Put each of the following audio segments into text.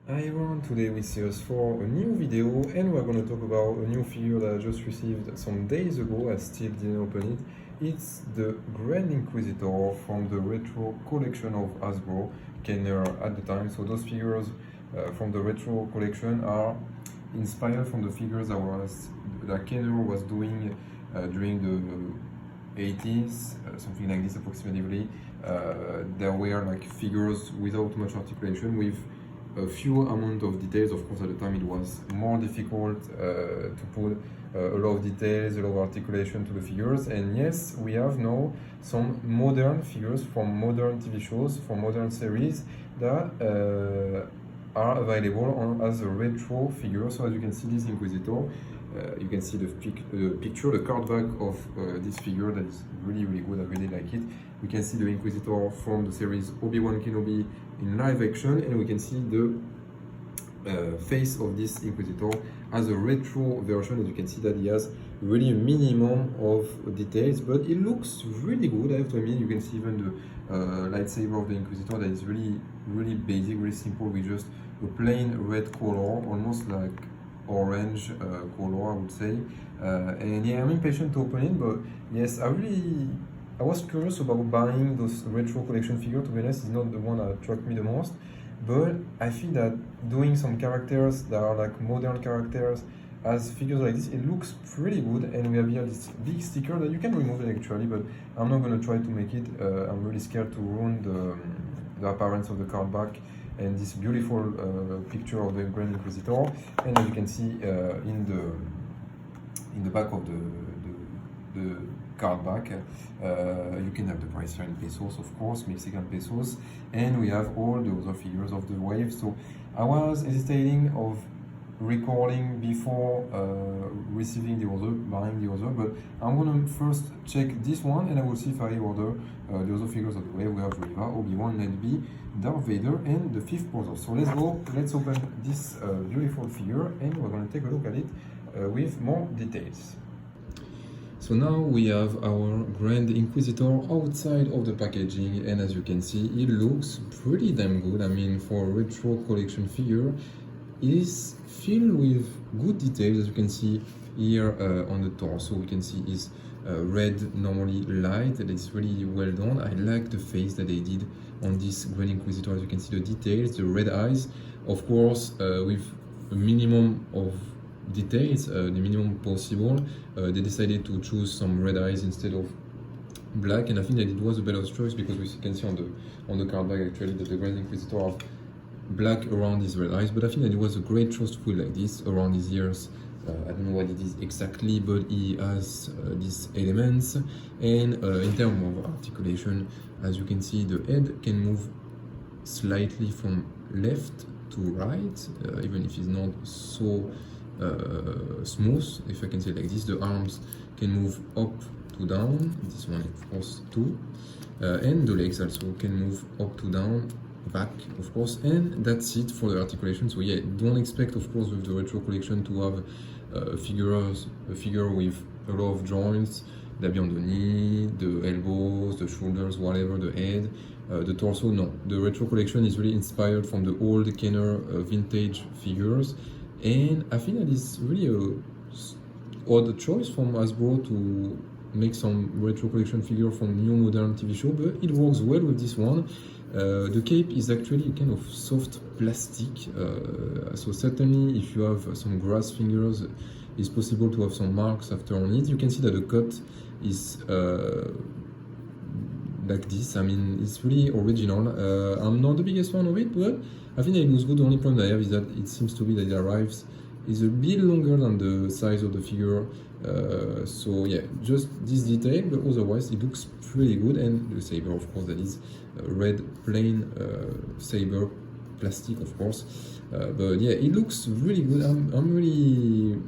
Hi everyone, today we see us for a new video and we're going to talk about a new figure that I just received some days ago. I still didn't open it. It's the Grand Inquisitor from the retro collection of Hasbro, Kenner at the time. So those figures from the retro collection are inspired from the figures that Kenner was doing during the 80s, something like this approximately. There were like figures without much articulation with a few amount of details. Of course, at the time it was more difficult to put a lot of details, a lot of articulation to the figures. And yes, we have now some modern figures from modern TV shows, from modern series that are available as a retro figure. So as you can see, this Inquisitor, you can see the picture, the card back of this figure that is really good. I really like it. We can see the Inquisitor from the series Obi-Wan Kenobi in live action, and we can see the face of this Inquisitor as a retro version. As you can see that he has really a minimum of details, but it looks really good. I have to admit, you can see even the lightsaber of the Inquisitor that is really basic, really simple, with just a plain red color, almost like orange color, I would say. And yeah, I'm impatient to open it, but yes, I was curious about buying those retro collection figures. To be honest, it's not the one that attracted me the most, but I feel that doing some characters that are like modern characters as figures like this, it looks pretty good. And we have here this big sticker that you can remove it actually, but I'm not going to try to make it. I'm really scared to ruin the appearance of the card back and this beautiful picture of the Grand Inquisitor. And as you can see in the back of the card back, you can have the price here in pesos, of course, Mexican pesos, and we have all the other figures of the wave. So I was hesitating of recording before receiving the order, buying the order, but I'm gonna first check this one and I will see if I order the other figures of the wave. We have Riva, Obi-Wan, Nelby, Darth Vader, and the fifth brother. So let's open this beautiful figure and we're gonna take a look at it with more details. So now we have our Grand Inquisitor outside of the packaging, and as you can see, it looks pretty damn good. I mean, for a retro collection figure, it is filled with good details. As you can see here on the torso, we can see is red, normally light. That is really well done. I like the face that they did on this Grand Inquisitor. As you can see, the details, the red eyes, of course, with a minimum of details, the minimum possible. They decided to choose some red eyes instead of black, and I think that it was a better choice because we can see on the card back actually that the Grand Inquisitor have black around his red eyes, but I think that it was a great choice to put like this around his ears. I don't know what it is exactly, but he has these elements. And in terms of articulation, as you can see, the head can move slightly from left to right, even if it's not so smooth, if I can say like this. The arms can move up to down, this one of course too, and the legs also can move up to down, back of course, and that's it for the articulation. So yeah, don't expect of course with the retro collection to have a figure with a lot of joints, that be on the knee, the elbows, the shoulders, whatever, the head, the torso. No, the retro collection is really inspired from the old Kenner vintage figures. And I think that is really a odd choice from Hasbro to make some retro collection figure from new modern TV show, but it works well with this one. The cape is actually a kind of soft plastic, so certainly if you have some grass fingers, it's possible to have some marks after on it. You can see that the cut is like this. I mean, it's really original. I'm not the biggest fan of it, but I think it looks good. The only problem I have is that it seems to be that it arrives is a bit longer than the size of the figure. So yeah, just this detail, but otherwise it looks pretty good. And the saber, of course, that is red plain saber, plastic, of course. But yeah, it looks really good. I'm really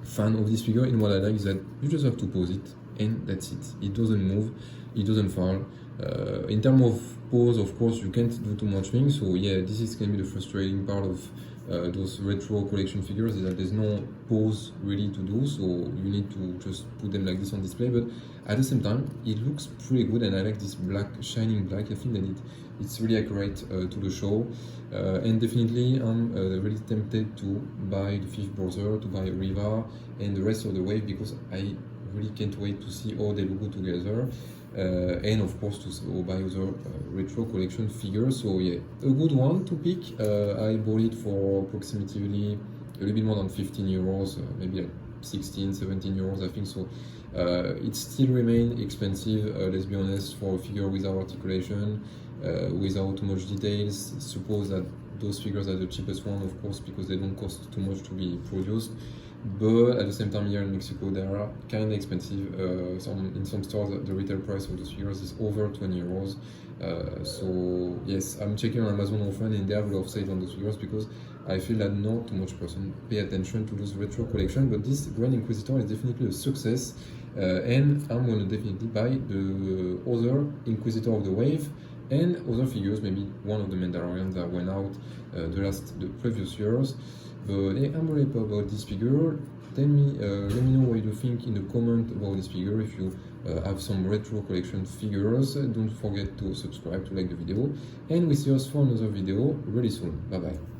fan of this figure, and what I like is that you just have to pose it and that's it. It doesn't move, it doesn't fall. In terms of pose, of course, you can't do too much things. So yeah, this is gonna be the frustrating part of those retro collection figures, is that there's no pose really to do. So you need to just put them like this on display. But at the same time, it looks pretty good, and I like this black, shining black. I think that it's really accurate to the show. And definitely, I'm really tempted to buy the Fifth Brother, to buy Riva, and the rest of the wave, because I really can't wait to see how they look together. And of course to buy other retro collection figures. So yeah, a good one to pick. I bought it for approximately a little bit more than 15 euros, maybe like 16, 17 euros, I think so. It still remains expensive, let's be honest, for a figure without articulation, without too much details. Suppose that those figures are the cheapest one, of course, because they don't cost too much to be produced. But at the same time, here in Mexico, they are kind of expensive. In some stores, the retail price of those figures is over 20 euros. So yes, I'm checking on Amazon often, and they have a lot of sales on those figures, because I feel that not too much person pay attention to those retro collection. But this Grand Inquisitor is definitely a success, and I'm gonna definitely buy the other Inquisitor of the Wave and other figures, maybe one of the Mandalorians that went out the previous years. But yeah, I'm really happy about this figure. Let me know what you think in the comment about this figure. If you have some retro collection figures, don't forget to subscribe, to like the video, and we see us for another video really soon. Bye bye.